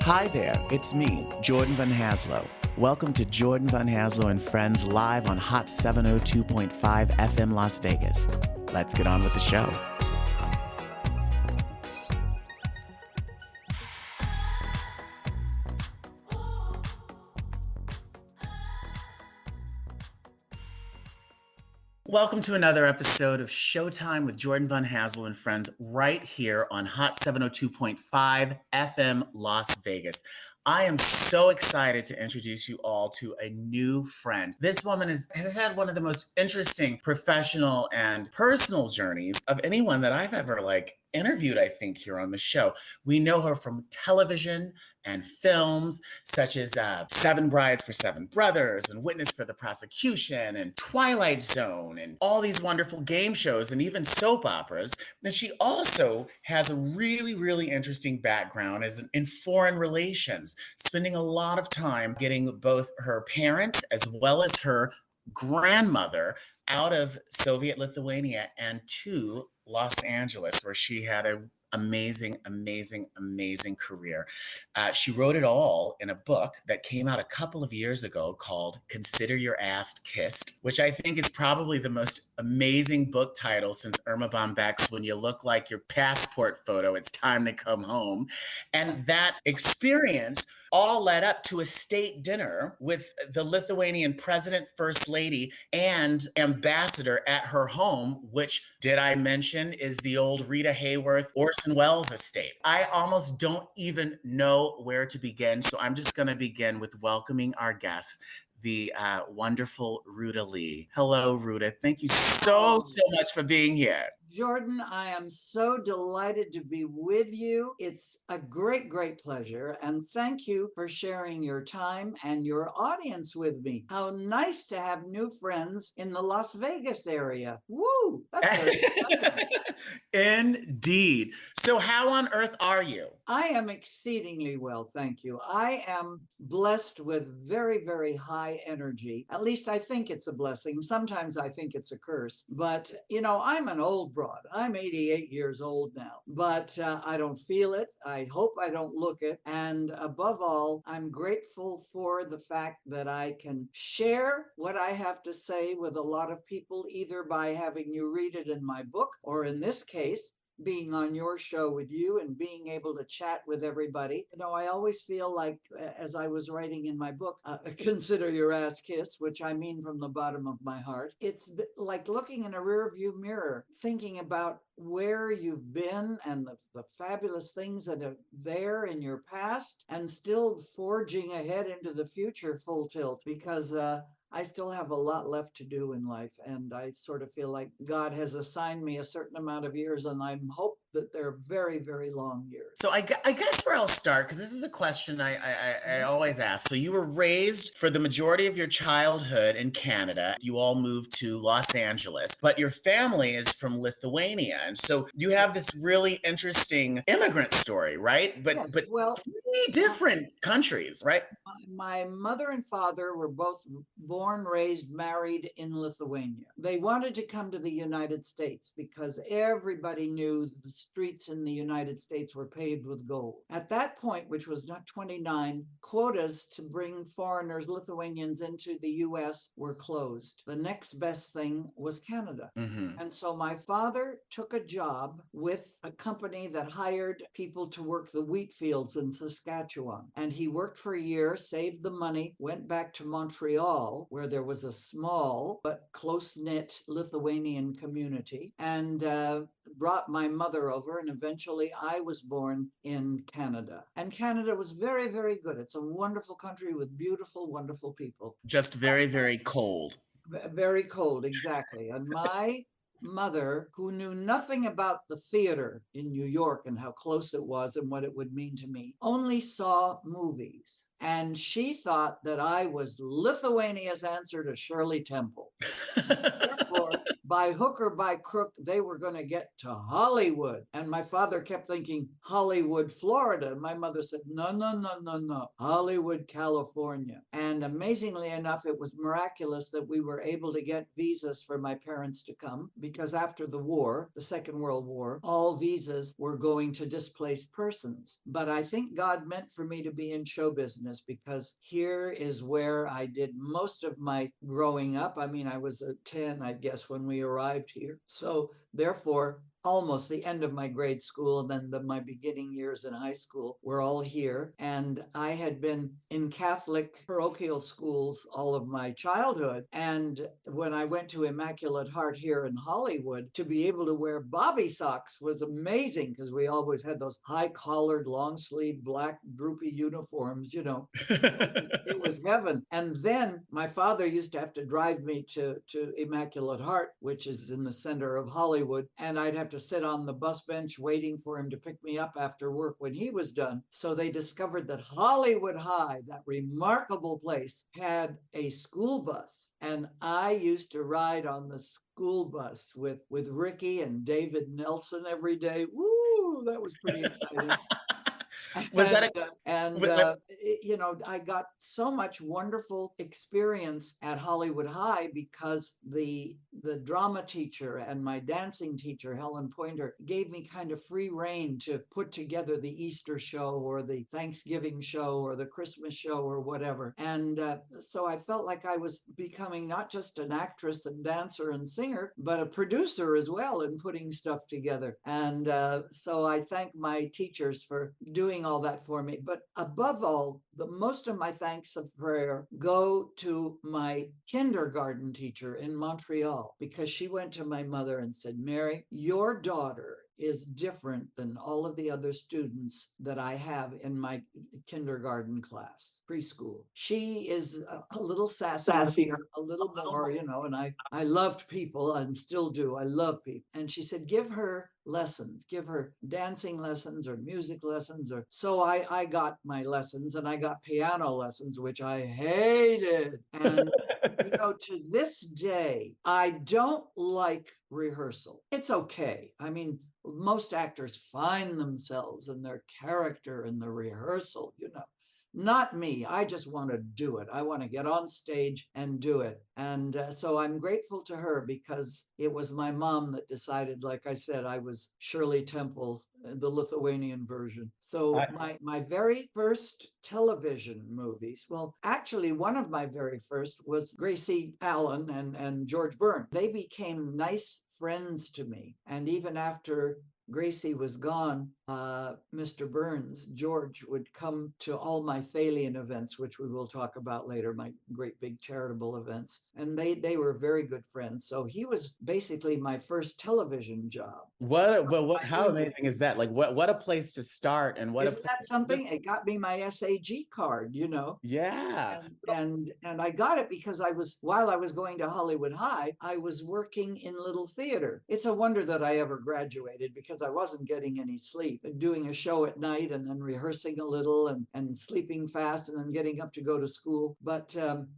Hi there, it's me, Jordan Van Haslo. Welcome to Jordan Van Haslo and Friends live on Hot 702.5 FM Las Vegas. Let's get on with the show. Welcome to another episode of Showtime with Jordan Van Haslo and Friends right here on Hot 702.5 FM Las Vegas. I am so excited to introduce you all to a new friend. This woman has had one of the most interesting professional and personal journeys of anyone that I've ever interviewed, I think, here on the show. We know her from television and films such as Seven Brides for Seven Brothers and Witness for the Prosecution and Twilight Zone and all these wonderful game shows and even soap operas. And she also has a really, really interesting background in foreign relations, spending a lot of time getting both her parents as well as her grandmother out of Soviet Lithuania and to Los Angeles, where she had an amazing, amazing, amazing career. She wrote it all in a book that came out a couple of years ago called Consider Your Ass Kissed, which I think is probably the most amazing book title since Irma Bombeck's When You Look Like Your Passport Photo, It's Time to Come Home. And that experience all led up to a state dinner with the Lithuanian president, first lady, and ambassador at her home, which, did I mention, is the old Rita Hayworth, Orson Welles estate. I almost don't even know where to begin, so I'm just going to begin with welcoming our guest, the wonderful Ruta Lee. Hello, Ruta. Thank you so much for being here. Jordan, I am so delighted to be with you. It's a great, great pleasure. And thank you for sharing your time and your audience with me. How nice to have new friends in the Las Vegas area. Woo! That's very exciting. Indeed. So how on earth are you? I am exceedingly well, thank you. I am blessed with very, very high energy. At least I think it's a blessing. Sometimes I think it's a curse. But, I'm an old broad. I'm 88 years old now, but I don't feel it. I hope I don't look it. And above all, I'm grateful for the fact that I can share what I have to say with a lot of people, either by having you read it in my book, or in this case, being on your show with you and being able to chat with everybody. I always feel like, as I was writing in my book, Consider Your Ass Kissed, which I mean from the bottom of my heart. It's like looking in a rearview mirror, thinking about where you've been and the fabulous things that are there in your past, and still forging ahead into the future full tilt, because I still have a lot left to do in life, and I sort of feel like God has assigned me a certain amount of years, and I hope that they're very, very long years. So I guess where I'll start, because this is a question I always ask. So you were raised for the majority of your childhood in Canada. You all moved to Los Angeles, but your family is from Lithuania. And so you have this really interesting immigrant story, right? Yes, But well, three different countries, right? my mother and father were both born, raised, married in Lithuania. They wanted to come to the United States because everybody knew the streets in the United States were paved with gold. At that point, which was not 29, quotas to bring foreigners, Lithuanians, into the US were closed. The next best thing was Canada. Mm-hmm. And so my father took a job with a company that hired people to work the wheat fields in Saskatchewan. And he worked for a year, saved the money, went back to Montreal, where there was a small but close-knit Lithuanian community, and brought my mother over, and eventually I was born in Canada. And Canada was very, very good. It's a wonderful country with beautiful, wonderful people. Just very, very cold. Very cold, exactly. And my mother, who knew nothing about the theater in New York and how close it was and what it would mean to me, only saw movies. And she thought that I was Lithuania's answer to Shirley Temple. Therefore, by hook or by crook, they were going to get to Hollywood. And my father kept thinking Hollywood, Florida. And my mother said, no, no, no, no, no, Hollywood, California. And amazingly enough, it was miraculous that we were able to get visas for my parents to come, because after the war, the Second World War, all visas were going to displaced persons. But I think God meant for me to be in show business, because here is where I did most of my growing up. I mean, I was 10, I guess, when we arrived here. So therefore, almost the end of my grade school and then my beginning years in high school were all here. And I had been in Catholic parochial schools all of my childhood. And when I went to Immaculate Heart here in Hollywood, to be able to wear bobby socks was amazing, because we always had those high collared, long sleeve, black, droopy uniforms, you know. It was heaven. And then my father used to have to drive me to Immaculate Heart, which is in the center of Hollywood. And I'd have to sit on the bus bench waiting for him to pick me up after work when he was done. So they discovered that Hollywood High, that remarkable place, had a school bus. And I used to ride on the school bus with Ricky and David Nelson every day. Woo, that was pretty exciting. Was that You know, I got so much wonderful experience at Hollywood High, because the drama teacher and my dancing teacher, Helen Pointer, gave me kind of free rein to put together the Easter show or the Thanksgiving show or the Christmas show or whatever. And so I felt like I was becoming not just an actress and dancer and singer, but a producer as well, in putting stuff together. And so I thank my teachers for doing all that for me. But above all, the most of my thanks of prayer go to my kindergarten teacher in Montreal, because she went to my mother and said, Mary, your daughter is different than all of the other students that I have in my kindergarten class, preschool. She is a little sassier, a little more, you know, and I loved people and still do. I love people. And she said, give her lessons, give her dancing lessons or music lessons. Or so I got my lessons, and I got piano lessons, which I hated. And you know, to this day, I don't like rehearsal. It's okay. I mean, most actors find themselves in their character in the rehearsal, you know. Not me. I just want to do it. I want to get on stage and do it. And so I'm grateful to her, because it was my mom that decided, like I said, I was Shirley Temple, the Lithuanian version. So my very first television movies, well, actually, one of my very first was Gracie Allen and George Byrne. They became nice friends to me. And even after Gracie was gone, Mr. Burns, George, would come to all my Thalian events, which we will talk about later, my great big charitable events. And they were very good friends. So he was basically my first television job. How amazing is that? Like, what a place to start, and what Isn't that something? It got me my SAG card, you know. Yeah. And I got it because while I was going to Hollywood High, I was working in Little Theater. It's a wonder that I ever graduated, because I wasn't getting any sleep, doing a show at night and then rehearsing a little and sleeping fast and then getting up to go to school. But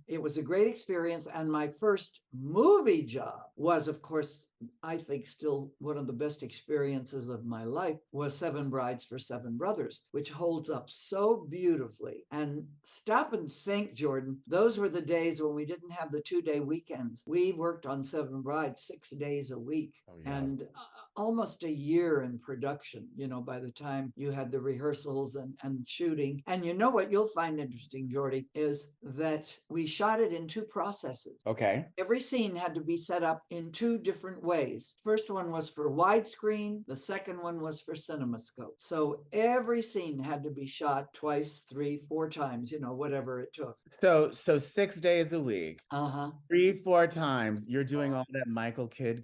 it was a great experience. And my first movie job was, of course, I think still one of the best experiences of my life, was Seven Brides for Seven Brothers, which holds up so beautifully. And stop and think, Jordan, those were the days when we didn't have the 2-day weekends. We worked on Seven Brides 6 days a week. Oh, yes. And almost a year in production, you know, by the time you had the rehearsals and shooting. And you know what you'll find interesting, Jordy, is that we shot it in 2 processes. Okay. Every scene had to be set up in 2 different ways. First one was for widescreen. The second one was for CinemaScope. So every scene had to be shot twice, 3, 4 times, you know, whatever it took. So 6 days a week, 3, 4 times, you're doing all that Michael Kidd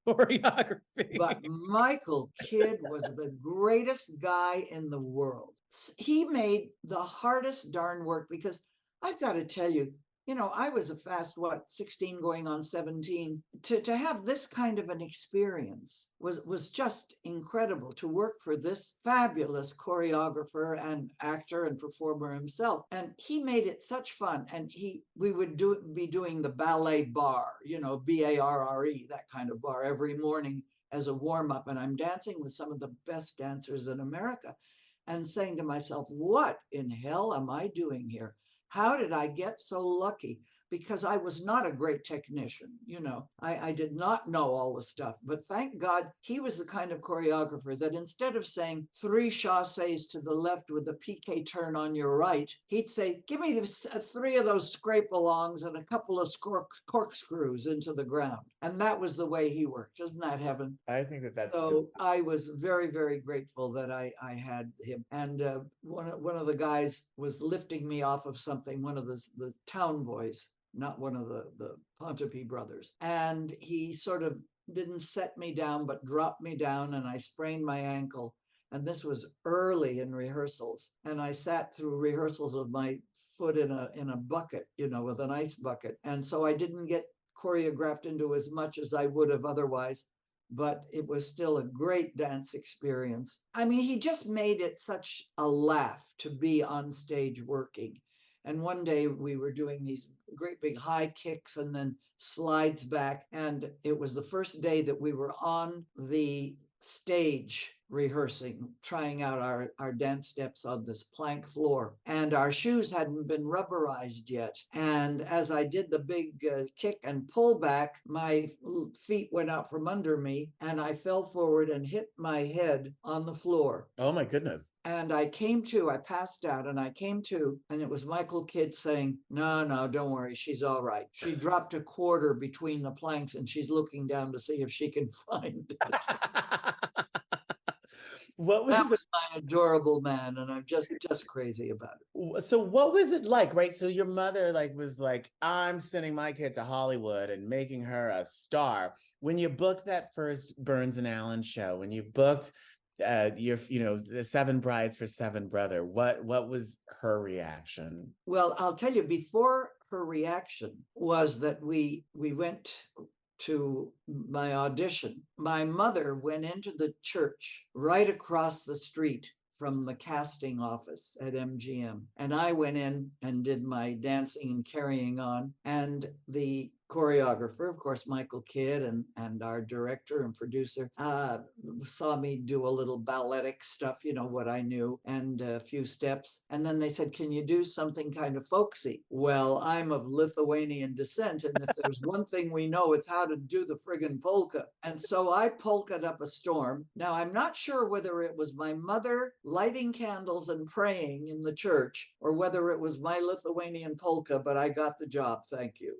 choreography. But Michael Kidd was the greatest guy in the world. He made the hardest darn work, because I've got to tell you, I was a fast, 16 going on 17. To have this kind of an experience was just incredible, to work for this fabulous choreographer and actor and performer himself. And he made it such fun. And we would be doing the ballet bar, BARRE, that kind of bar every morning as a warm up. And I'm dancing with some of the best dancers in America and saying to myself, what in hell am I doing here? How did I get so lucky? Because I was not a great technician. I did not know all the stuff, but thank God he was the kind of choreographer that instead of saying 3 chassés to the left with a piqué turn on your right, he'd say, give me 3 of those scrape-alongs and a couple of corkscrews into the ground. And that was the way he worked. Isn't that heaven? I think that's So I was very, very grateful that I had him. And one of the guys was lifting me off of something, one of the town boys, not one of the Pontype brothers. And he sort of didn't set me down, but dropped me down, and I sprained my ankle. And this was early in rehearsals. And I sat through rehearsals with my foot in a bucket, with an ice bucket. And so I didn't get choreographed into as much as I would have otherwise, but it was still a great dance experience. I mean, he just made it such a laugh to be on stage working. And one day we were doing these great big high kicks and then slides back. And it was the first day that we were on the stage rehearsing, trying out our dance steps on this plank floor. And our shoes hadn't been rubberized yet. And as I did the big kick and pull back, my feet went out from under me and I fell forward and hit my head on the floor. Oh my goodness. And I came to, I passed out and I came to, and it was Michael Kidd saying, no, don't worry, she's all right. She dropped a quarter between the planks and she's looking down to see if she can find it. What was that was my adorable man, and I'm just crazy about it. So what was it like, right? So your mother was like, I'm sending my kid to Hollywood and making her a star. When you booked that first Burns and Allen show, when you booked the 7 Brides for 7 Brother, what was her reaction? Well, I'll tell you, before her reaction was that we went to my audition. My mother went into the church right across the street from the casting office at MGM. And I went in and did my dancing and carrying on. And the choreographer, of course, Michael Kidd, and our director and producer saw me do a little balletic stuff, what I knew, and a few steps. And then they said, can you do something kind of folksy? Well, I'm of Lithuanian descent, and if there's one thing we know, it's how to do the friggin' polka. And so I polka'd up a storm. Now, I'm not sure whether it was my mother lighting candles and praying in the church, or whether it was my Lithuanian polka, but I got the job. Thank you.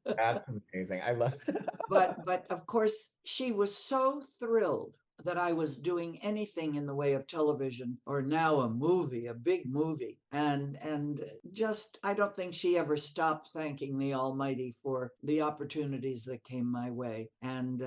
That's amazing. I love it. But of course, she was so thrilled that I was doing anything in the way of television, or now a movie, a big movie. And just, I don't think she ever stopped thanking the Almighty for the opportunities that came my way. And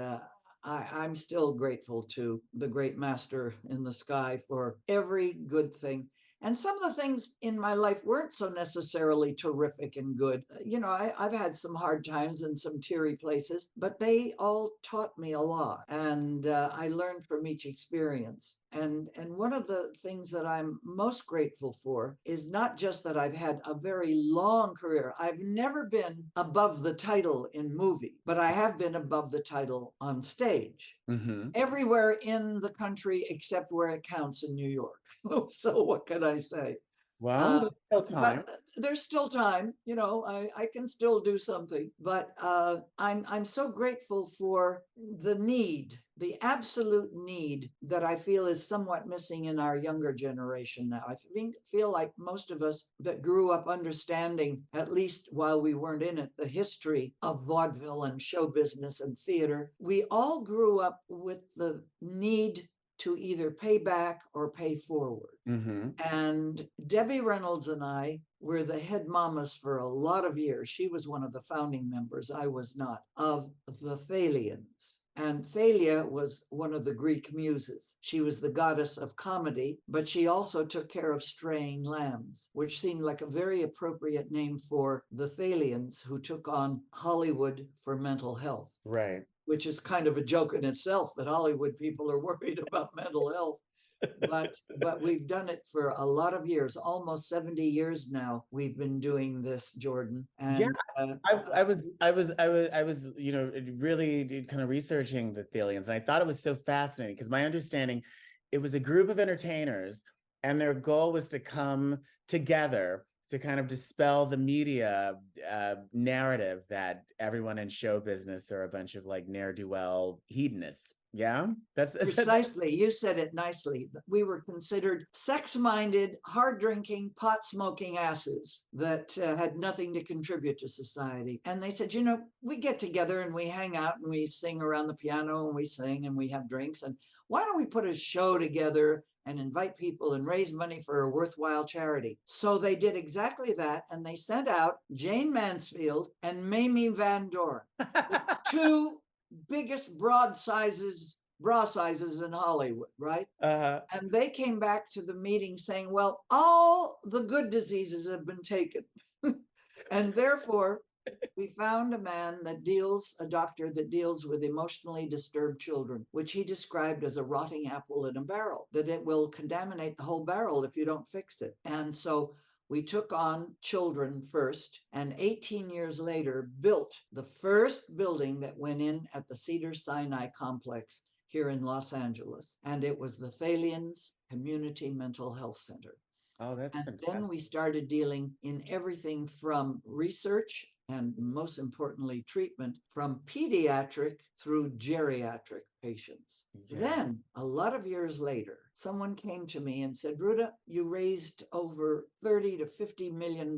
I'm still grateful to the great master in the sky for every good thing. And some of the things in my life weren't so necessarily terrific and good. I've had some hard times and some teary places, but they all taught me a lot. And I learned from each experience. And one of the things that I'm most grateful for is not just that I've had a very long career. I've never been above the title in movie, but I have been above the title on stage. Mm-hmm. Everywhere in the country except where it counts in New York. So what can I say? Well, there's still time. There's still time. I can still do something. But I'm so grateful for the absolute need that I feel is somewhat missing in our younger generation now. I feel like most of us that grew up understanding, at least while we weren't in it, the history of vaudeville and show business and theater, we all grew up with the need to either pay back or pay forward. Mm-hmm. And Debbie Reynolds and I were the head mamas for a lot of years. She was one of the founding members, I was not, of the Thalians. And Thalia was one of the Greek muses. She was the goddess of comedy, but she also took care of straying lambs, which seemed like a very appropriate name for the Thalians who took on Hollywood for mental health. Right. Which is kind of a joke in itself that Hollywood people are worried about mental health. But we've done it for a lot of years, almost 70 years now. We've been doing this, Jordan. Yeah, And I was, really kind of researching the Thalians, and I thought it was so fascinating because my understanding, it was a group of entertainers, and their goal was to come together to kind of dispel the media narrative that everyone in show business are a bunch of like ne'er-do-well hedonists. Yeah, that's precisely, you said it nicely. We were considered sex-minded, hard-drinking, pot-smoking asses that had nothing to contribute to society. And they said, we get together and we hang out and we sing around the piano and we sing and we have drinks. And why don't we put a show together and invite people and raise money for a worthwhile charity? So they did exactly that, and they sent out Jane Mansfield and Mamie Van Doren, the two biggest bra sizes in Hollywood, right? And they came back to the meeting saying, well, all the good diseases have been taken. And therefore, we found a doctor that deals with emotionally disturbed children, which he described as a rotting apple in a barrel, that it will contaminate the whole barrel if you don't fix it. And so we took on children first, and 18 years later built the first building that went in at the Cedars-Sinai complex here in Los Angeles. And it was the Thalians Community Mental Health Center. Oh, that's and fantastic. Then we started dealing in everything from research and most importantly, treatment from pediatric through geriatric patients. Yeah. Then, a lot of years later, someone came to me and said, Ruta, you raised over $30 to $50 million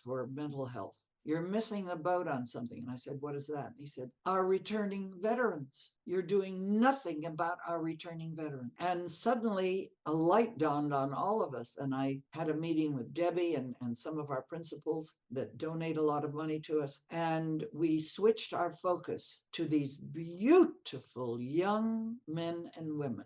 for mental health. You're missing a boat on something. And I said, what is that? And he said, our returning veterans. You're doing nothing about our returning veterans. And suddenly a light dawned on all of us. And I had a meeting with Debbie and some of our principals that donate a lot of money to us. And we switched our focus to these beautiful young men and women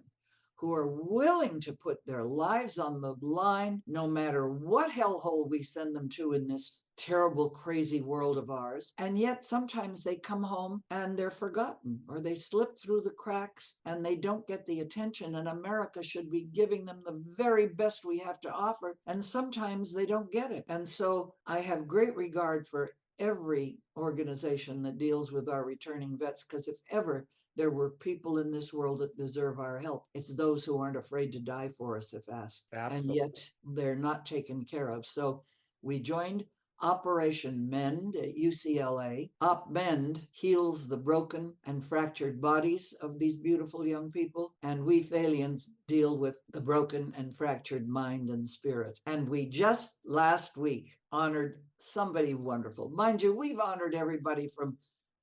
who are willing to put their lives on the line, no matter what hellhole we send them to in this terrible, crazy world of ours. And yet sometimes they come home and they're forgotten, or they slip through the cracks and they don't get the attention. And America should be giving them the very best we have to offer. And sometimes they don't get it. And so I have great regard for every organization that deals with our returning vets, because if ever there were people in this world that deserve our help, it's those who aren't afraid to die for us if asked. Absolutely. And yet they're not taken care of. So we joined Operation Mend at UCLA. OpMend heals the broken and fractured bodies of these beautiful young people, and we Thalians deal with the broken and fractured mind and spirit. And we just last week honored somebody wonderful. Mind you, we've honored everybody from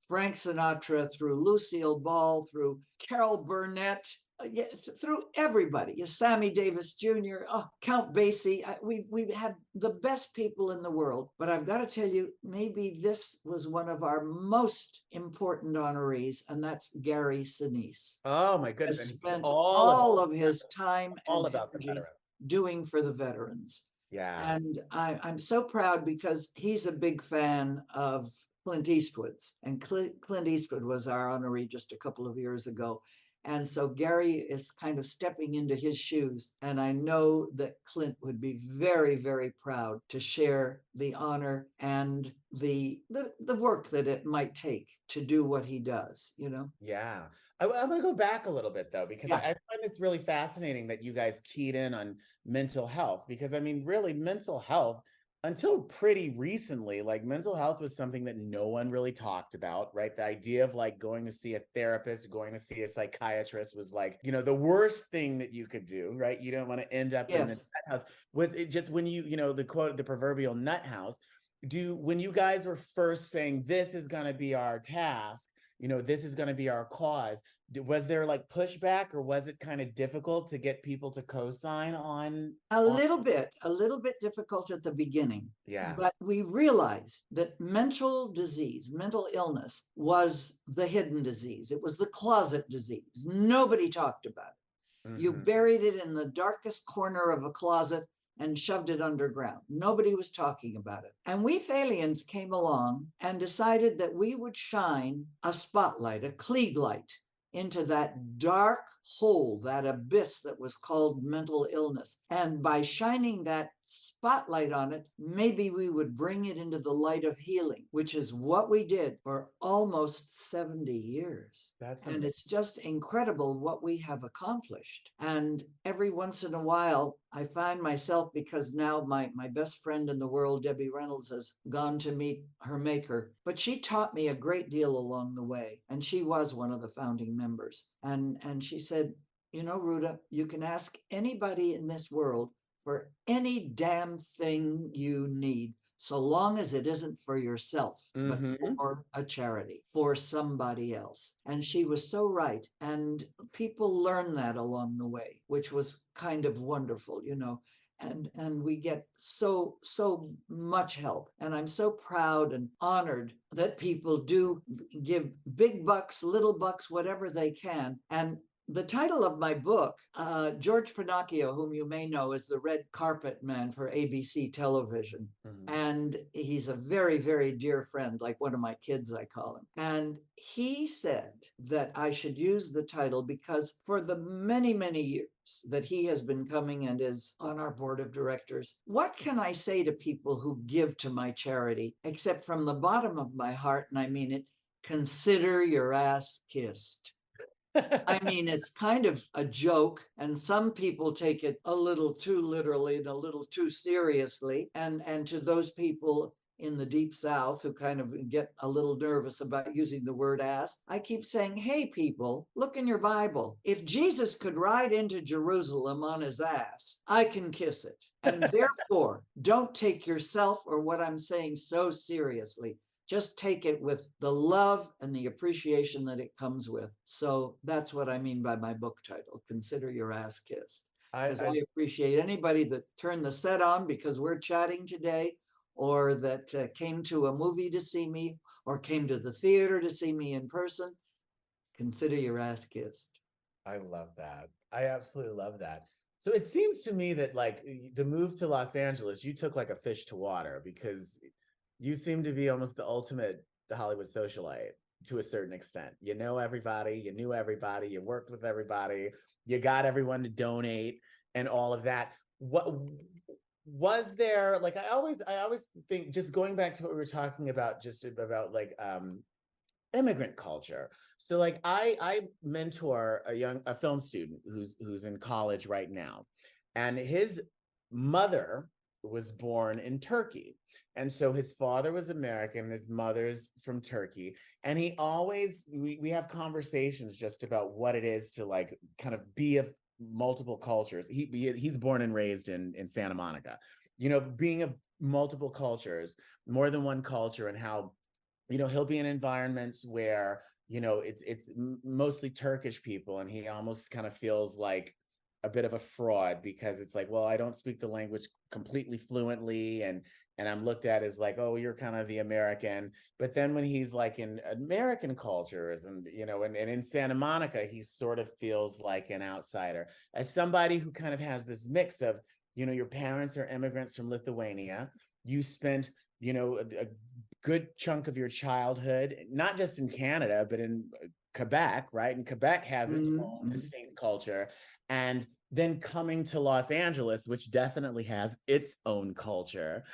Frank Sinatra through Lucille Ball, through Carol Burnett, through everybody, Sammy Davis Jr., Count Basie. We had the best people in the world. But I've got to tell you, maybe this was one of our most important honorees, and that's Gary Sinise. Oh my goodness! Has spent all of his time all and about the energy veterans. Doing for the veterans. Yeah. And I'm so proud because he's a big fan of Clint Eastwood's, and Clint Eastwood was our honoree just a couple of years ago. And so Gary is kind of stepping into his shoes. And I know that Clint would be very, very proud to share the honor and the work that it might take to do what he does, Yeah. I'm going to go back a little bit, though, because I find this really fascinating that you guys keyed in on mental health, because I mean, really, mental health, until pretty recently, like mental health was something that no one really talked about, right? The idea of like going to see a therapist, going to see a psychiatrist was like, the worst thing that you could do, right? You don't want to end up in the nut house. Was it just when the quote, the proverbial nut house, when you guys were first saying this is going to be our task, this is going to be our cause. Was there like pushback, or was it kind of difficult to get people to co-sign on? A little bit difficult at the beginning. Yeah. But we realized that mental disease, mental illness was the hidden disease. It was the closet disease. Nobody talked about it. You Mm-hmm. buried it in the darkest corner of a closet and shoved it underground. Nobody was talking about it. And we Thalians came along and decided that we would shine a spotlight, a Klieg light, into that dark hole, that abyss that was called mental illness. And by shining that spotlight on it, maybe we would bring it into the light of healing, which is what we did for almost 70 years. That's And amazing. it's just incredible what we have accomplished. And every once in a while, I find myself, because now my best friend in the world, Debbie Reynolds, has gone to meet her maker, but she taught me a great deal along the way. And she was one of the founding members. And she said, Ruta, you can ask anybody in this world for any damn thing you need, so long as it isn't for yourself, but Mm-hmm. for a charity, for somebody else. And she was so right. And people learn that along the way, which was kind of wonderful, and we get so much help. And I'm so proud and honored that people do give big bucks, little bucks, whatever they can. And the title of my book, George Pinocchio, whom you may know as the red carpet man for ABC television. Mm-hmm. And he's a very, very dear friend, like one of my kids, I call him. And he said that I should use the title because for the many, many years that he has been coming and is on our board of directors, what can I say to people who give to my charity, except from the bottom of my heart, and I mean it, consider your ass kissed. I mean, it's kind of a joke, and some people take it a little too literally and a little too seriously. And to those people in the deep South who kind of get a little nervous about using the word ass, I keep saying, hey, people, look in your Bible. If Jesus could ride into Jerusalem on his ass, I can kiss it. And therefore, don't take yourself or what I'm saying so seriously. Just take it with the love and the appreciation that it comes with. So that's what I mean by my book title, Consider Your Ass Kissed. Because I appreciate anybody that turned the set on because we're chatting today, or that came to a movie to see me, or came to the theater to see me in person. Consider your ass kissed. I love that. I absolutely love that. So it seems to me that like the move to Los Angeles, you took like a fish to water, because you seem to be almost the ultimate Hollywood socialite to a certain extent. You know everybody, you knew everybody, you worked with everybody, you got everyone to donate and all of that. What was there, like I always think, just going back to what we were talking about, just about like immigrant culture. So like I mentor a film student who's in college right now, and his mother was born in Turkey. And so his father was American, his mother's from Turkey. And he always, we have conversations just about what it is to like kind of be of multiple cultures. He's born and raised in Santa Monica, being of multiple cultures, more than one culture, and how, he'll be in environments where, it's mostly Turkish people, and he almost kind of feels like a bit of a fraud, because it's like, well, I don't speak the language completely fluently, and I'm looked at as like, oh, you're kind of the American. But then when he's like in American cultures, and and in Santa Monica, he sort of feels like an outsider. As somebody who kind of has this mix of, your parents are immigrants from Lithuania, you spent, a good chunk of your childhood, not just in Canada, but in Quebec, right? And Quebec has its own distinct culture. And then coming to Los Angeles, which definitely has its own culture.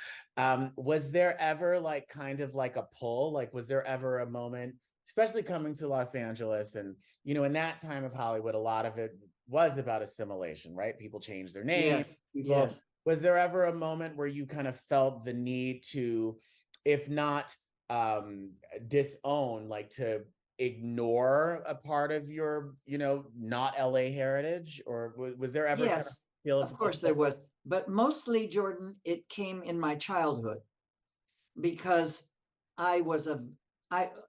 Was there ever like kind of like a pull? Like, was there ever a moment, especially coming to Los Angeles, and, in that time of Hollywood, a lot of it was about assimilation, right? People changed their names. Yes. Was there ever a moment where you kind of felt the need to, if not disown, like to ignore a part of your, not LA heritage? Or was there ever kind of Yes, feel of course there was. But mostly, Jordan, it came in my childhood because I was a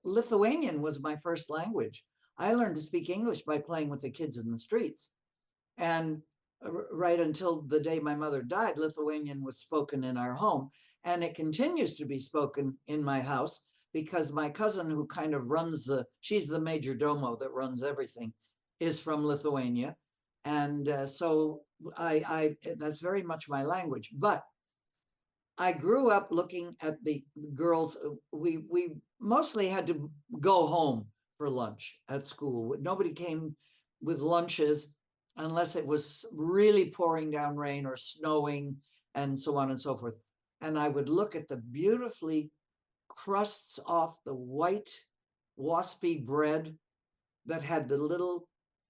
Lithuanian was my first language. I learned to speak English by playing with the kids in the streets. And right until the day my mother died, Lithuanian was spoken in our home. And it continues to be spoken in my house because my cousin, who kind of runs she's the major domo that runs everything, is from Lithuania. And so that's very much my language. But I grew up looking at the girls. We mostly had to go home for lunch at school. Nobody came with lunches unless it was really pouring down rain or snowing and so on and so forth. And I would look at the beautifully crusts off the white waspy bread that had the little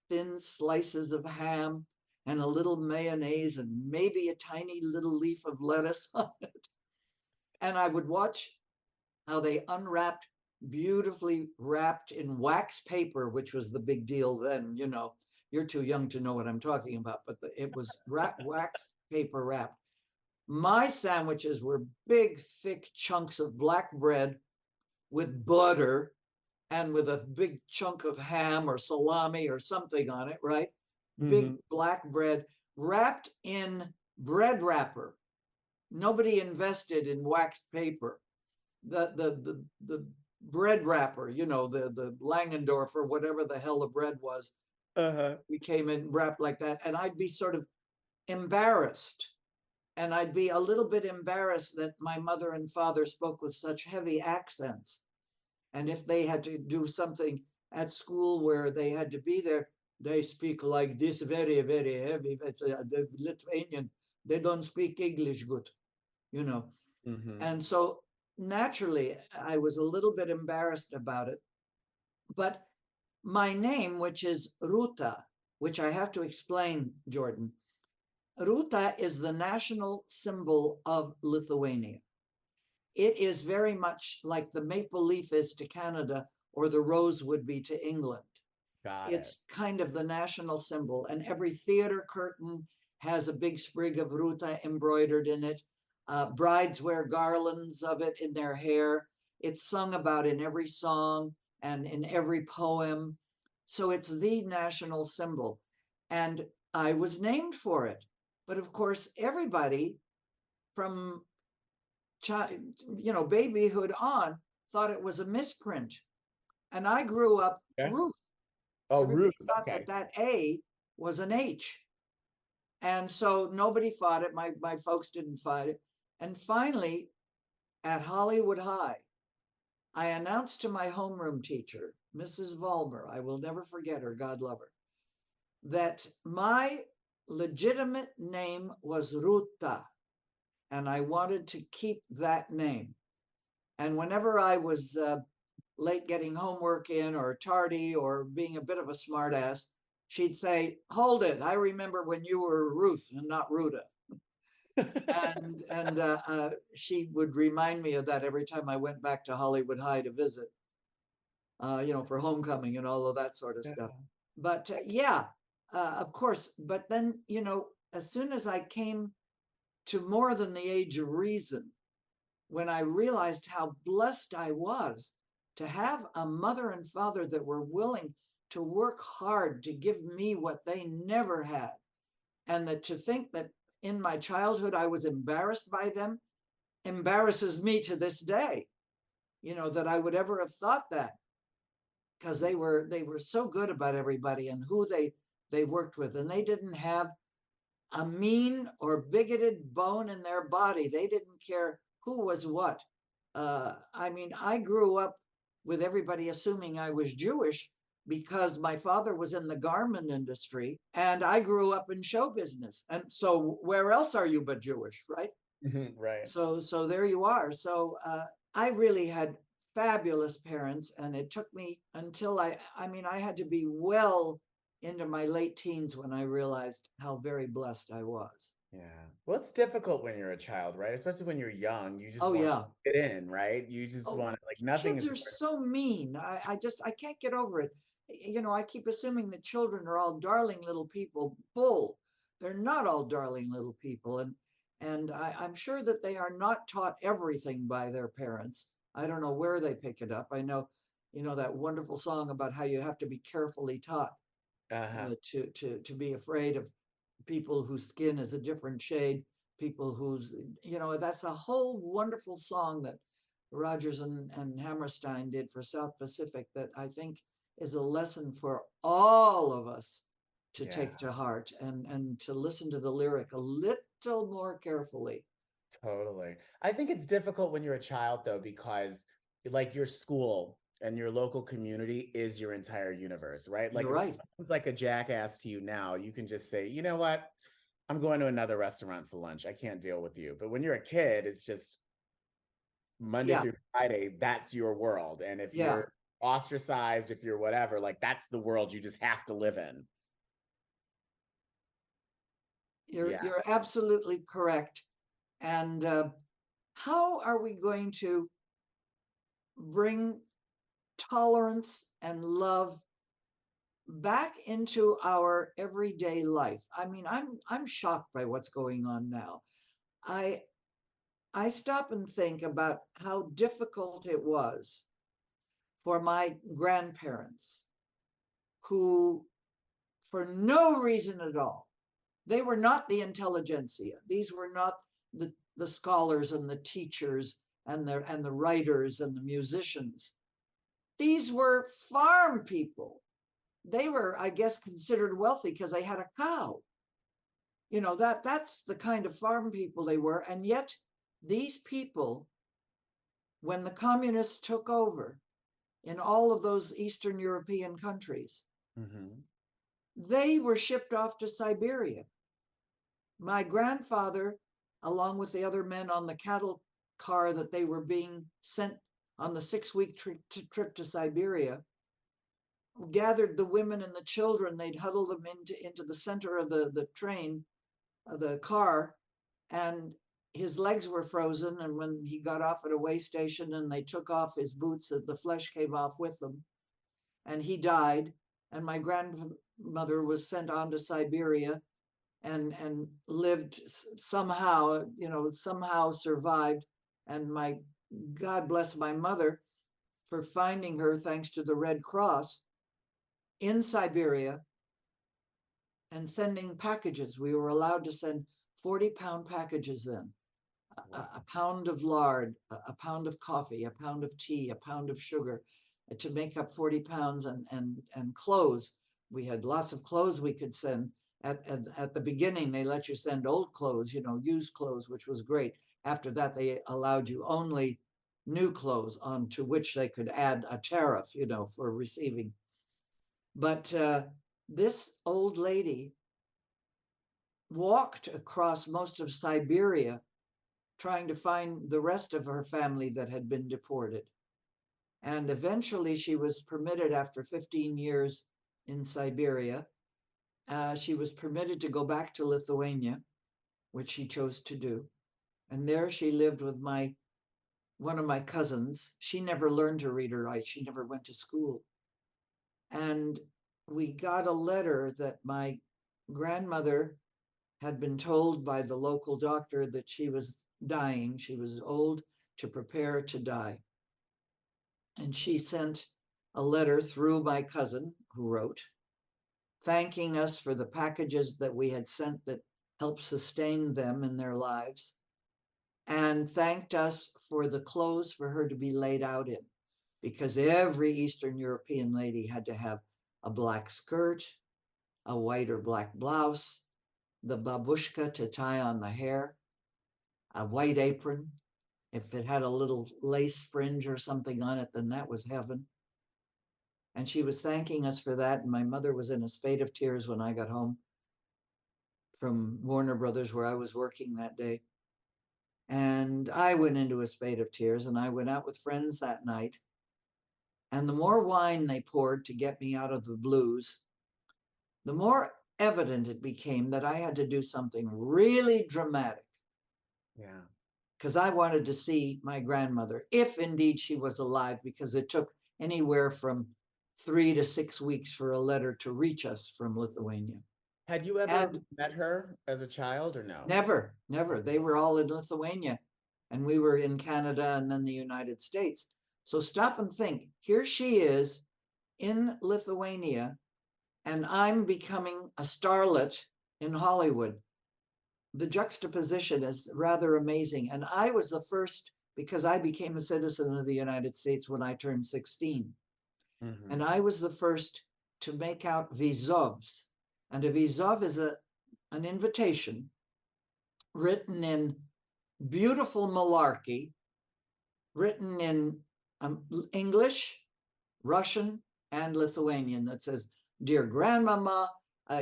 thin slices of ham and a little mayonnaise and maybe a tiny little leaf of lettuce on it. And I would watch how they unwrapped, beautifully wrapped in wax paper, which was the big deal then. You're too young to know what I'm talking about, but it was wax paper wrapped. My sandwiches were big, thick chunks of black bread with butter and with a big chunk of ham or salami or something on it, right? Big black bread wrapped in bread wrapper. Nobody invested in waxed paper. The bread wrapper, the Langendorf or whatever the hell the bread was, we came in wrapped like that. And I'd be sort of embarrassed. And I'd be a little bit embarrassed that my mother and father spoke with such heavy accents. And if they had to do something at school where they had to be there, they speak like this very, very heavy. It's the Lithuanian. They don't speak English good, you know. And so naturally, I was a little bit embarrassed about it. But my name, which is Ruta, which I have to explain, Jordan, Ruta is the national symbol of Lithuania. It is very much like the maple leaf is to Canada or the rose would be to England. It's kind of the national symbol, and every theater curtain has a big sprig of Ruta embroidered in it. Brides wear garlands of it in their hair. It's sung about in every song and in every poem. So it's the national symbol. And I was named for it. But of course, everybody from babyhood on thought it was a misprint. And I grew up Ruth. Oh, Everybody Ruth. thought that A was an H. And so nobody fought it. My folks didn't fight it. And finally, at Hollywood High, I announced to my homeroom teacher, Mrs. Vollmer, I will never forget her, God love her, that my legitimate name was Ruta, and I wanted to keep that name. And whenever I was late getting homework in or tardy or being a bit of a smartass, she'd say, "Hold it, I remember when you were Ruth and not Ruta." and she would remind me of that every time I went back to Hollywood High to visit, for homecoming and all of that sort of stuff. But of course. But then, as soon as I came to more than the age of reason, when I realized how blessed I was to have a mother and father that were willing to work hard to give me what they never had, and that to think that in my childhood I was embarrassed by them embarrasses me to this day, that I would ever have thought that, because they were so good about everybody and who they worked with, and they didn't have a mean or bigoted bone in their body. They didn't care who was what. I grew up with everybody assuming I was Jewish because my father was in the garment industry and I grew up in show business. And so where else are you but Jewish, right? Right. So there you are. So I really had fabulous parents, and it took me until I had to be well into my late teens when I realized how very blessed I was. Yeah. Well, it's difficult when you're a child, right? Especially when you're young. You just Oh want yeah. to get in, right? You just Oh, want to, like, nothing kids is are so mean. I can't get over it. I keep assuming that children are all darling little people. Bull. They're not all darling little people, and I'm sure that they are not taught everything by their parents. I don't know where they pick it up. I know, that wonderful song about how you have to be carefully taught Uh-huh. to be afraid of people whose skin is a different shade, people whose, that's a whole wonderful song that Rogers and Hammerstein did for South Pacific that I think is a lesson for all of us to Yeah, take to heart and to listen to the lyric a little more carefully. totally. I think it's difficult when you're a child though, because like your school and your local community is your entire universe, right? Like You're if right. someone's like a jackass to you now, you can just say, you know what? I'm going to another restaurant for lunch. I can't deal with you. But when you're a kid, it's just Monday Yeah, through Friday, that's your world. And if yeah. you're ostracized, if you're whatever, like that's the world you just have to live in. You're Yeah. you're absolutely correct. And how are we going to bring tolerance and love back into our everyday life? I mean, I'm shocked by what's going on now. I I stop and think about how difficult it was for my grandparents who, for no reason at all, they were not the intelligentsia. These were not the scholars and the teachers and the writers and the musicians. These were farm people. They were, I guess, considered wealthy because they had a cow. That's the kind of farm people they were. And yet these people, when the communists took over in all of those Eastern European countries, Mm-hmm. they were shipped off to Siberia. My grandfather, along with the other men on the cattle car that they were being sent on the 6-week trip to Siberia, gathered the women and the children. They'd huddle them into the center of the train, the car, and his legs were frozen. And when he got off at a way station and they took off his boots, as the flesh came off with them, and he died. And my grandmother was sent on to Siberia and lived somehow, somehow survived. And my God bless my mother for finding her, thanks to the Red Cross, in Siberia and sending packages. We were allowed to send 40-pound packages then. Wow. A pound of lard, a pound of coffee, a pound of tea, a pound of sugar to make up 40 pounds and clothes. We had lots of clothes we could send. At the beginning, they let you send old clothes, used clothes, which was great. After that, they allowed you only new clothes onto which they could add a tariff, for receiving. But this old lady walked across most of Siberia trying to find the rest of her family that had been deported. And eventually she was permitted, after 15 years in Siberia, she was permitted to go back to Lithuania, which she chose to do. And there she lived with one of my cousins. She never learned to read or write. She never went to school. And we got a letter that my grandmother had been told by the local doctor that she was dying. She was old, to prepare to die. And she sent a letter through my cousin, who wrote, thanking us for the packages that we had sent that helped sustain them in their lives, and thanked us for the clothes for her to be laid out in, because every Eastern European lady had to have a black skirt, a white or black blouse, the babushka to tie on the hair, a white apron. If it had a little lace fringe or something on it, then that was heaven. And she was thanking us for that. And my mother was in a spate of tears when I got home from Warner Brothers, where I was working that day. And I went into a spate of tears, and I went out with friends that night. And the more wine they poured to get me out of the blues, the more evident it became that I had to do something really dramatic, Yeah. because I wanted to see my grandmother, if indeed she was alive, because it took anywhere from 3 to 6 weeks for a letter to reach us from Lithuania. Had you ever And met her as a child or no? never, never. They were all in Lithuania. And we were in Canada and then the United States. So stop and think. Here she is in Lithuania, and I'm becoming a starlet in Hollywood. The juxtaposition is rather amazing. And I was the first, because I became a citizen of the United States when I turned 16. Mm-hmm. And I was the first to make out vizovs. And a vizov is an invitation written in beautiful malarkey, written in English, Russian, and Lithuanian that says, "Dear grandmama,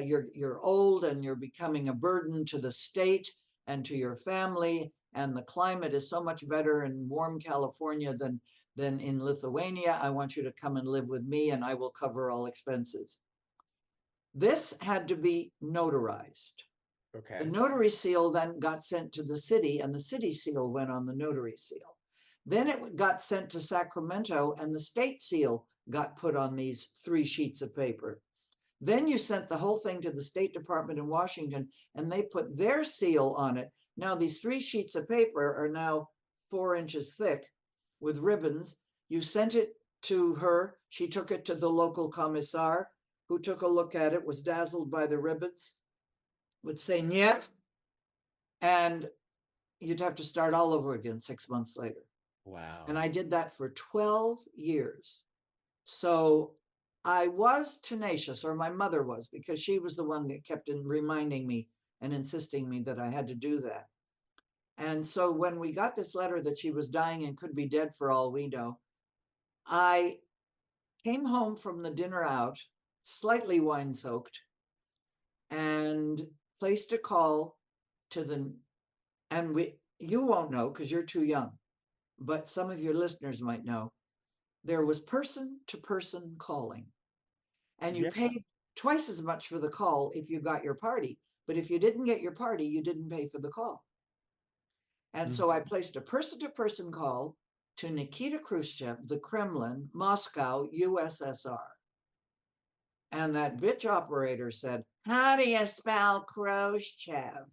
you're old and you're becoming a burden to the state and to your family, and the climate is so much better in warm California than in Lithuania. I want you to come and live with me, and I will cover all expenses." This had to be notarized. Okay. The notary seal then got sent to the city, and the city seal went on the notary seal. Then it got sent to Sacramento, and the state seal got put on these 3 sheets of paper. Then you sent the whole thing to the State Department in Washington, and they put their seal on it. Now these 3 sheets of paper are now 4 inches thick with ribbons. You sent it to her. She took it to the local commissar, who took a look at it, was dazzled by the ribbons, would say "Niet," and you'd have to start all over again 6 months later. Wow. And I did that for 12 years. So I was tenacious, or my mother was, because she was the one that kept reminding me and insisting me that I had to do that. And so when we got this letter that she was dying and could be dead for all we know, I came home from the dinner out, slightly wine soaked, and placed a call to you won't know because you're too young, but some of your listeners might know. There was person to person calling, and you Yeah. paid twice as much for the call if you got your party. But if you didn't get your party, you didn't pay for the call. And so I placed a person to person call to Nikita Khrushchev, the Kremlin, Moscow, USSR. And that bitch operator said, "How do you spell Khrushchev?"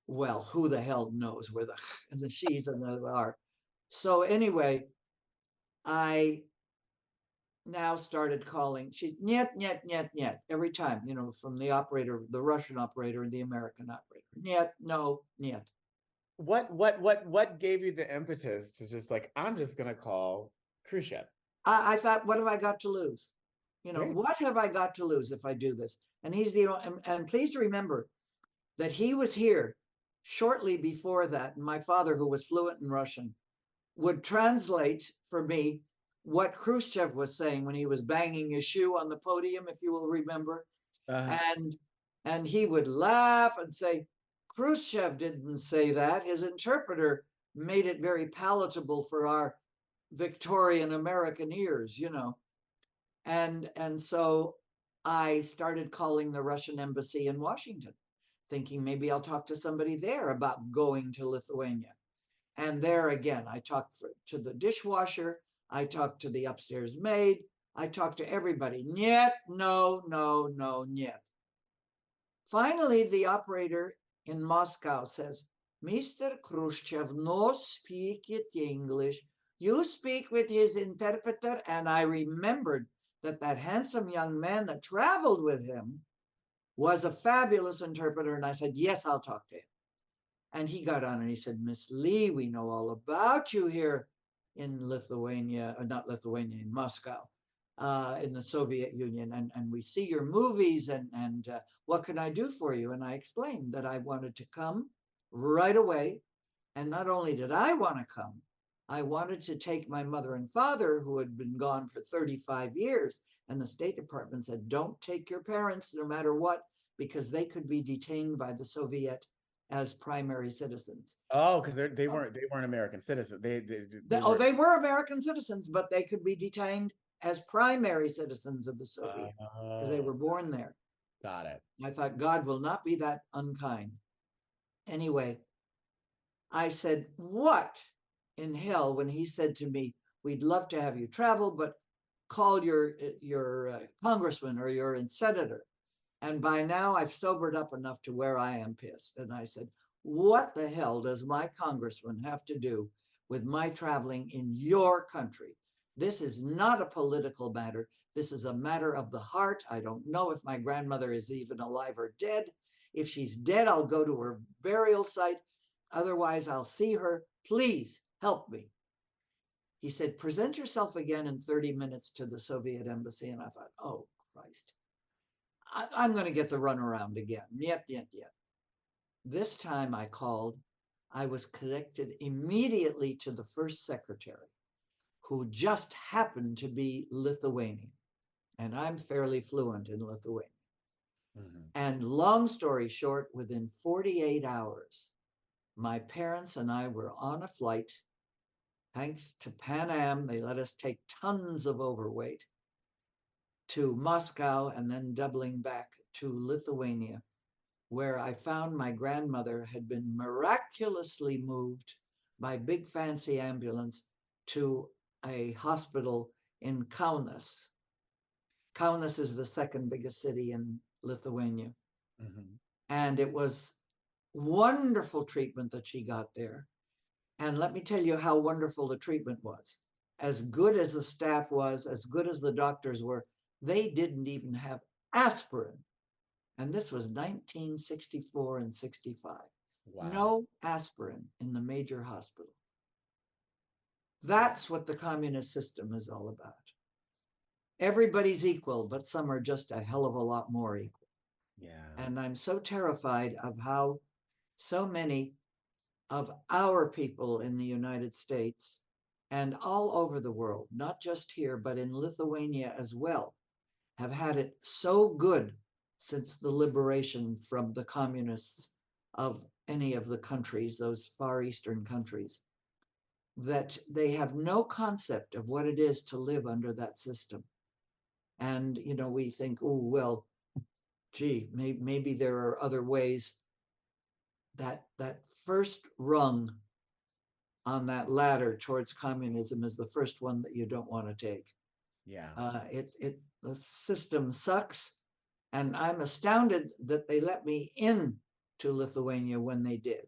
Well, who the hell knows where the and the she's and the are. So anyway, I now started calling. She "Niet, niet, niet, niet" every time, from the operator, the Russian operator and the American operator. "Niet, no, niet." What gave you the impetus to just like, I'm just gonna call Khrushchev? I thought, what have I got to lose? Right. What have I got to lose if I do this? And he's and please remember that he was here shortly before that. And my father, who was fluent in Russian, would translate for me what Khrushchev was saying when he was banging his shoe on the podium, if you will remember. Uh, And he would laugh and say, "Khrushchev didn't say that. His interpreter made it very palatable for our Victorian American ears." And so I started calling the Russian embassy in Washington, thinking maybe I'll talk to somebody there about going to Lithuania. And there again, I talked to the dishwasher, I talked to the upstairs maid, I talked to everybody. "Niet, no, no, no, niet." Finally, the operator in Moscow says, "Mr. Khrushchev no speak it English. You speak with his interpreter." And I remembered that handsome young man that traveled with him was a fabulous interpreter. And I said, "Yes, I'll talk to him." And he got on and he said, "Miss Lee, we know all about you here in Lithuania, or not Lithuania, in Moscow, in the Soviet Union. And we see your movies, and what can I do for you?" And I explained that I wanted to come right away. And not only did I want to come, I wanted to take my mother and father, who had been gone for 35 years. And the State Department said, "Don't take your parents no matter what, because they could be detained by the Soviet as primary citizens." oh, because they weren't American citizens. They Oh, were. they were American citizens, but they could be detained as primary citizens of the Soviet because they Oh, were born there. got it. I thought God will not be that unkind. Anyway, I said, "What in hell?" when he said to me, "We'd love to have you travel, but call your congressman or your senator." And by now I've sobered up enough to where I am pissed. And I said, what the hell does my congressman have to do with my traveling in your country? This is not a political matter. This is a matter of the heart. I don't know if my grandmother is even alive or dead. If she's dead, I'll go to her burial site. Otherwise, I'll see her. Please help me. He said, present yourself again in 30 minutes to the Soviet embassy. And I thought, oh, Christ, I'm going to get the runaround again. Yet. This time I called. I was connected immediately to the first secretary, who just happened to be Lithuanian. And I'm fairly fluent in Lithuanian. Mhm. And long story short, within 48 hours, my parents and I were on a flight. Thanks to Pan Am, they let us take tons of overweight to Moscow and then doubling back to Lithuania, where I found my grandmother had been miraculously moved by big fancy ambulance to a hospital in Kaunas. Kaunas is the second biggest city in Lithuania. Mhm. And it was wonderful treatment that she got there. And let me tell you how wonderful the treatment was. As good as the staff was, as good as the doctors were, they didn't even have aspirin. And this was 1964 and 65. Wow. No aspirin in the major hospital. That's what the communist system is all about. Everybody's equal, but some are just a hell of a lot more equal. Yeah. And I'm so terrified of how so many of our people in the United States and all over the world, not just here, but in Lithuania as well, have had it so good since the liberation from the communists of any of the countries, those Far Eastern countries, that they have no concept of what it is to live under that system. And, you know, we think, oh, well, gee, maybe there are other ways. That first rung on that ladder towards communism is the first one that you don't want to take. Yeah. The system sucks, and I'm astounded that they let me in to Lithuania when they did.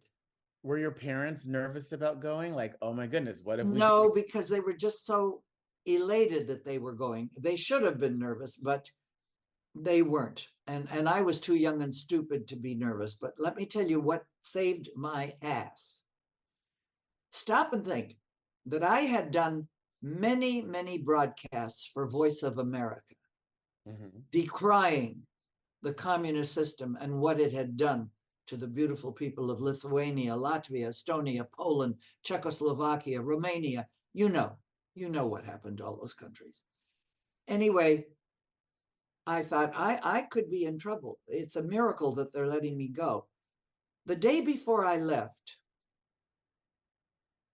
Were your parents nervous about going? Like, oh my goodness, what if we do? No, because they were just so elated that they were going. They should have been nervous, but they weren't. And I was too young and stupid to be nervous. But let me tell you what saved my ass. Stop and think that I had done many, many broadcasts for Voice of America, Mhm. decrying the communist system and what it had done to the beautiful people of Lithuania, Latvia, Estonia, Poland, Czechoslovakia, Romania. You know what happened to all those countries. Anyway, I thought I could be in trouble. It's a miracle that they're letting me go. The day before I left,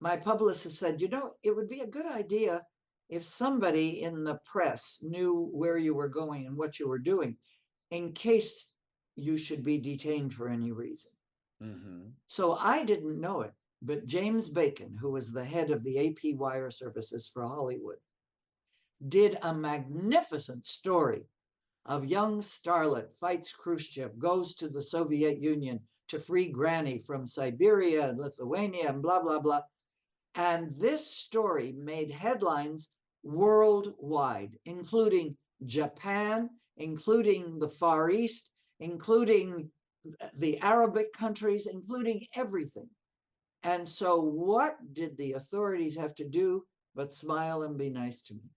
my publicist said, you know, it would be a good idea if somebody in the press knew where you were going and what you were doing in case you should be detained for any reason. Mhm. So I didn't know it, but James Bacon, who was the head of the AP wire services for Hollywood, did a magnificent story of young starlet fights Khrushchev, goes to the Soviet Union to free Granny from Siberia and Lithuania and blah, blah, blah. And this story made headlines worldwide, including Japan, including the Far East, including the Arabic countries, including everything. And so, what did the authorities have to do but smile and be nice to me?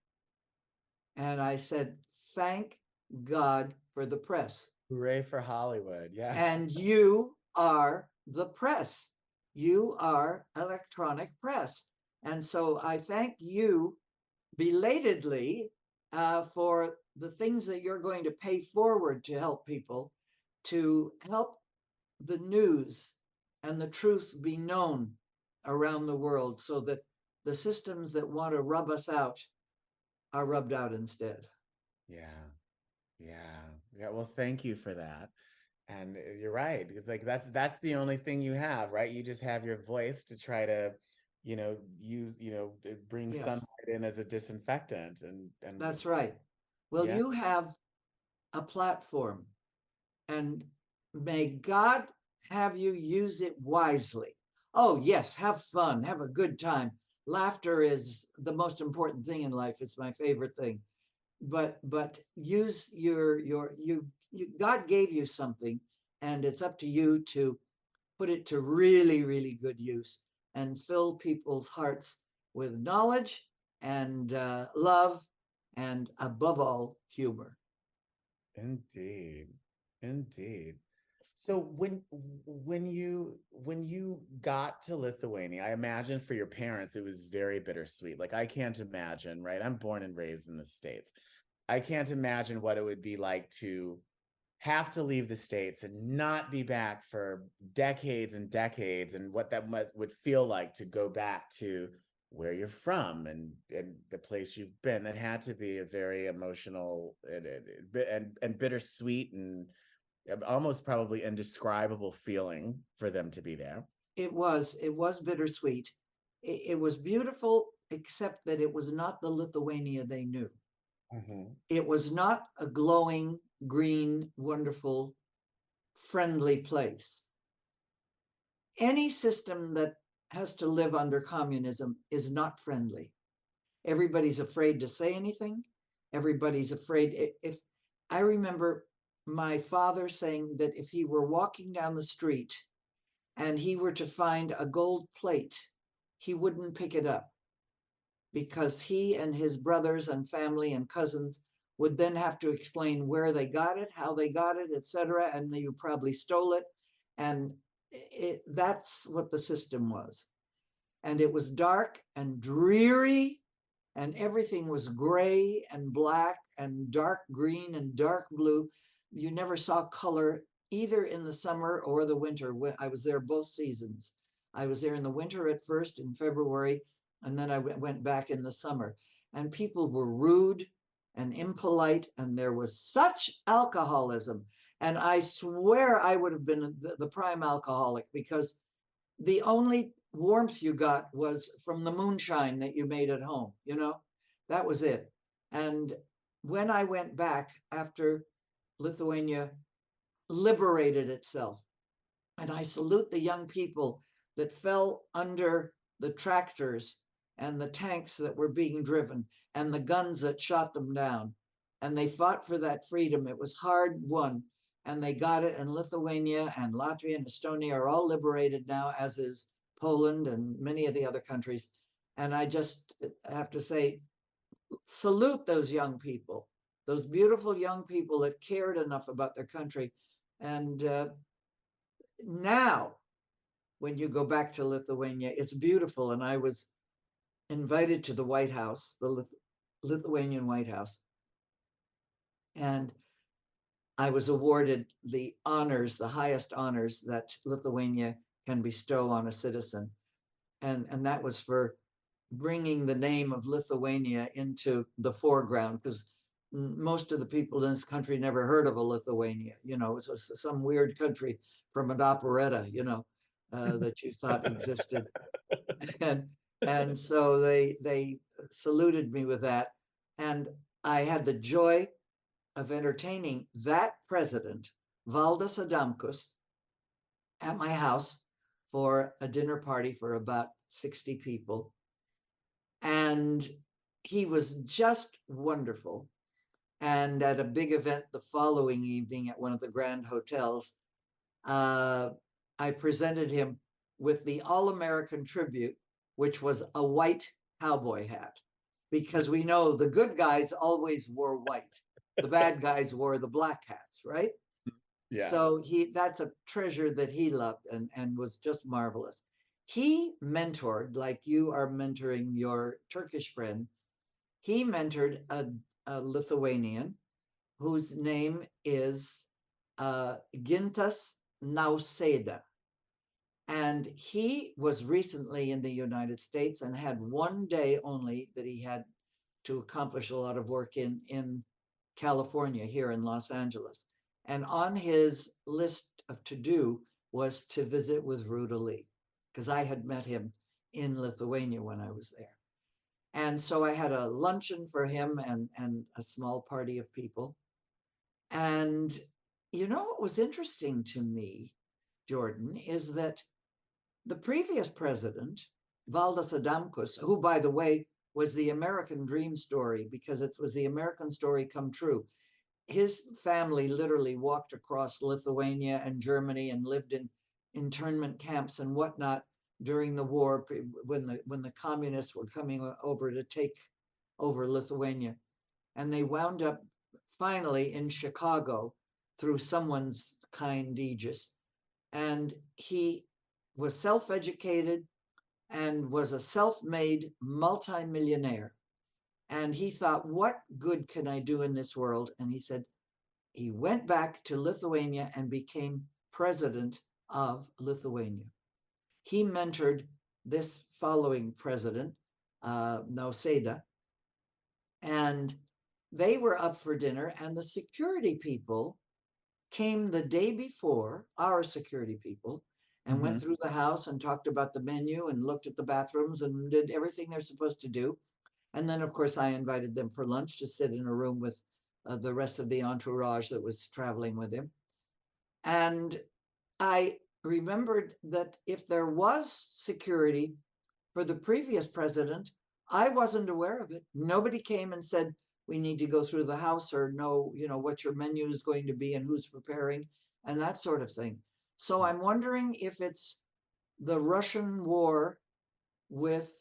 And I said, thank God for the press. Hooray for Hollywood. Yeah. And you are the press. You are electronic press. And so I thank you belatedly for the things that you're going to pay forward to help people, to help the news and the truth be known around the world so that the systems that want to rub us out are rubbed out instead. Yeah. Yeah. Yeah. Well, thank you for that. And you're right, because like that's the only thing you have, right? You just have your voice to try to, use, to bring Yes, sunlight in as a disinfectant and that's right. Well, yeah. you have a platform, and may God have you use it wisely? Oh, yes, have fun, have a good time. Laughter is the most important thing in life. It's my favorite thing. But use you God gave you something, and it's up to you to put it to really, really good use and fill people's hearts with knowledge and love, and above all, humor. Indeed. Indeed. So when you got to Lithuania, I imagine for your parents it was very bittersweet. Like I can't imagine, right? I'm born and raised in the States. I can't imagine what it would be like to have to leave the States and not be back for decades and decades, and what that would feel like to go back to where you're from and the place you've been. That had to be a very emotional and bittersweet and almost probably indescribable feeling for them to be there. It was bittersweet. It was beautiful, except that it was not the Lithuania they knew. Mhm. It was not a glowing, green, wonderful, friendly place. Any system that has to live under communism is not friendly. Everybody's afraid to say anything. Everybody's afraid. If I remember my father saying that if he were walking down the street and he were to find a gold plate, he wouldn't pick it up, because he and his brothers and family and cousins would then have to explain where they got it, how they got it, etc., and you probably stole it. And that's what the system was. And it was dark and dreary, and everything was gray and black and dark green and dark blue. You never saw color either in the summer or the winter. I was there both seasons. I was there in the winter at first in February, and then I went back in the summer. And people were rude and impolite, and there was such alcoholism. And I swear I would have been the prime alcoholic, because the only warmth you got was from the moonshine that you made at home, that was it. And when I went back after Lithuania liberated itself, and I salute the young people that fell under the tractors and the tanks that were being driven and the guns that shot them down. And they fought for that freedom. It was hard won, and they got it. And Lithuania and Latvia and Estonia are all liberated now, as is Poland and many of the other countries. And I just have to say, salute those young people, those beautiful young people that cared enough about their country. And now, when you go back to Lithuania, it's beautiful. And I was invited to the White House, the Lithuanian White House, and I was awarded the honors, the highest honors that Lithuania can bestow on a citizen. And that was for bringing the name of Lithuania into the foreground, because most of the people in this country never heard of a Lithuania. It was some weird country from an operetta, that you thought existed. and and so they saluted me with that, and I had the joy of entertaining that president, Valdas Adamkus, at my house for a dinner party for about 60 people. And he was just wonderful. And at a big event the following evening at one of the grand hotels, uh, I presented him with the All American tribute, which was a white cowboy hat, because we know the good guys always wore white, the bad guys wore the black hats, right? Yeah. So that's a treasure that he loved, and was just marvelous. He mentored, like you are mentoring your Turkish friend. He mentored a Lithuanian whose name is Gintas Nauseda. And he was recently in the United States and had one day only that he had to accomplish a lot of work in California, here in Los Angeles. And on his list of to do was to visit with Ruta Lee, because I had met him in Lithuania when I was there. And so I had a luncheon for him and a small party of people. And what was interesting to me Jordan, is that the previous president, Valdas Adamkus, who, by the way, was the American dream story because it was the American story come true. His family literally walked across Lithuania and Germany and lived in internment camps and whatnot during the war when the communists were coming over to take over Lithuania. And they wound up finally in Chicago through someone's kind aegis. And he was self-educated and was a self-made multimillionaire. And he thought, what good can I do in this world? And he said, he went back to Lithuania and became president of Lithuania. He mentored this following president, Nausėda, and they were up for dinner, and the security people came the day before, our security people, and went through the house and talked about the menu and looked at the bathrooms and did everything they're supposed to do. And then, of course, I invited them for lunch to sit in a room with the rest of the entourage that was traveling with him. And I remembered that if there was security for the previous president, I wasn't aware of it. Nobody came and said, we need to go through the house or know, what your menu is going to be and who's preparing and that sort of thing. So I'm wondering if it's the Russian war with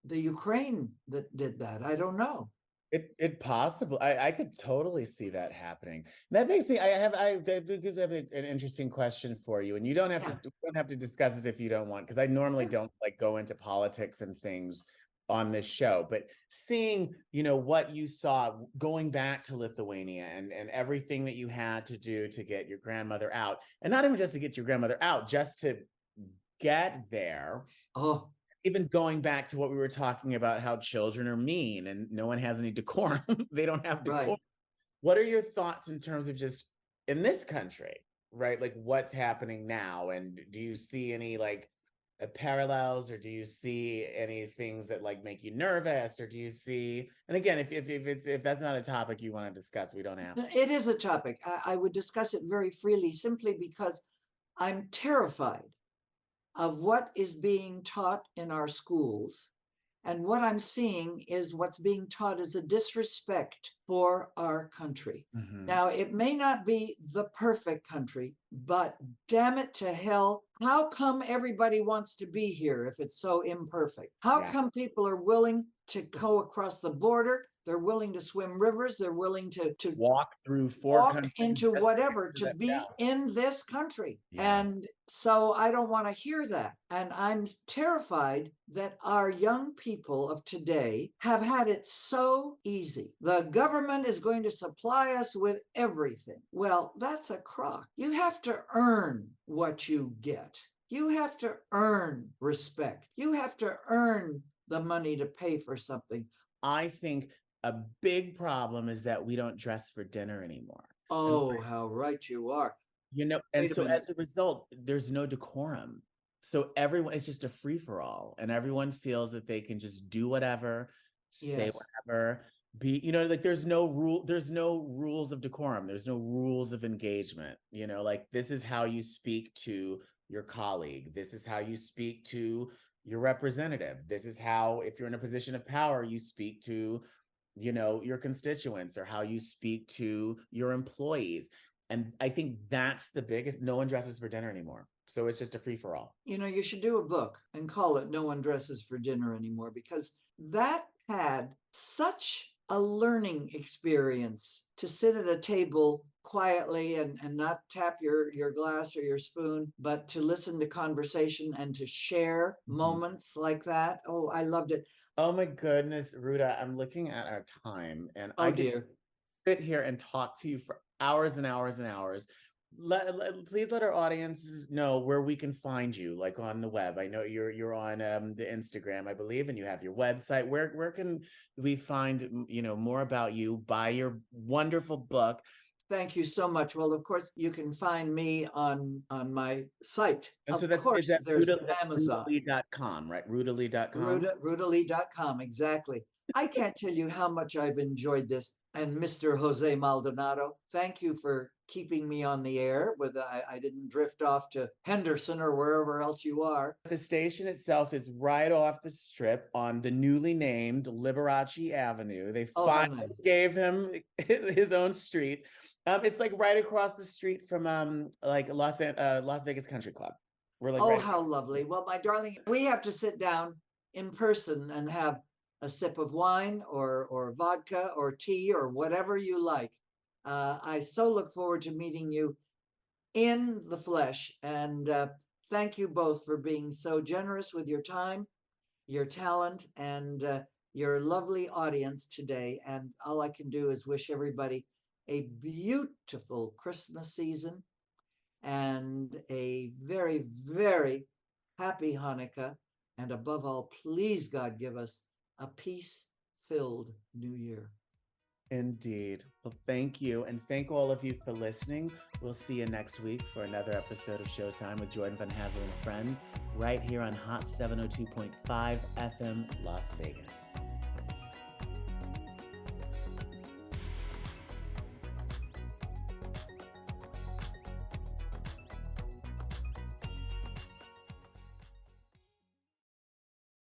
the Ukraine that did that. I don't know. It possible. I could totally see that happening. That makes me. I have an interesting question for you, and you don't have to. You don't have to discuss it if you don't want, because I normally don't like go into politics and things on this show. But seeing, what you saw going back to Lithuania and everything that you had to do to get your grandmother out, and not even just to get your grandmother out, just to get there. Oh. Even going back to what we were talking about, how children are mean and no one has any decorum. They don't have decorum. Right. What are your thoughts in terms of just in this country, right? Like what's happening now? And do you see any parallels, or do you see any things that make you nervous, or do you see, and again, if that's not a topic you want to discuss, we don't have to. It is a topic. I would discuss it very freely simply because I'm terrified of what is being taught in our schools. And what I'm seeing is what's being taught is a disrespect for our country. Now, it may not be the perfect country, but damn it to hell, how come everybody wants to be here if it's so imperfect? How come people are willing to go across the border? They're willing to swim rivers. They're willing to walk through four countries, into whatever to be in this country. And so I don't want to hear that. And I'm terrified that our young people of today have had it so easy. The government is going to supply us with everything. Well, that's a crock. You have to earn what you get. You have to earn respect. You have to earn the money to pay for something. I think a big problem is that we don't dress for dinner anymore. Oh, how right you are. And so as a result, there's no decorum. So everyone, it's just a free for all, and everyone feels that they can just do whatever, say whatever, be, there's no rules of decorum. There's no rules of engagement. This is how you speak to your colleague. This is how you speak to your representative. This is how, if you're in a position of power, you speak to, your constituents, or how you speak to your employees. And I think that's the biggest. No one dresses for dinner anymore. So it's just a free for all. You should do a book and call it No One Dresses for Dinner Anymore, because that had such a learning experience to sit at a table quietly and not tap your glass or your spoon, but to listen to conversation and to share moments like that. Oh, I loved it. Oh my goodness, Ruta, I'm looking at our time, and I could sit here and talk to you for hours and hours and hours. Please let our audiences know where we can find you, on the web. I know you're on the Instagram, I believe, and you have your website. Where can we find more about you? Buy your wonderful book. Thank you so much. Well, of course, you can find me on my site. And so that's there's Amazon. RutaLee.com, right? RutaLee.com. RutaLee.com, exactly. I can't tell you how much I've enjoyed this. And Mr. Jose Maldonado, thank you for keeping me on the air. I didn't drift off to Henderson or wherever else you are. The station itself is right off the strip on the newly named Liberace Avenue. They finally nice. gave him his own street. It's like right across the street from like Las Vegas Country Club. We're like right. How lovely. Well, my darling, we have to sit down in person and have a sip of wine or vodka or tea or whatever you like. I so look forward to meeting you in the flesh. And thank you both for being so generous with your time, your talent, and your lovely audience today. And all I can do is wish everybody a beautiful Christmas season and a very, very happy Hanukkah. And above all, please, God, give us a peace-filled new year. Indeed. Well, thank you. And thank all of you for listening. We'll see you next week for another episode of Showtime with Jordan Van Hazel and Friends, right here on Hot 702.5 FM Las Vegas.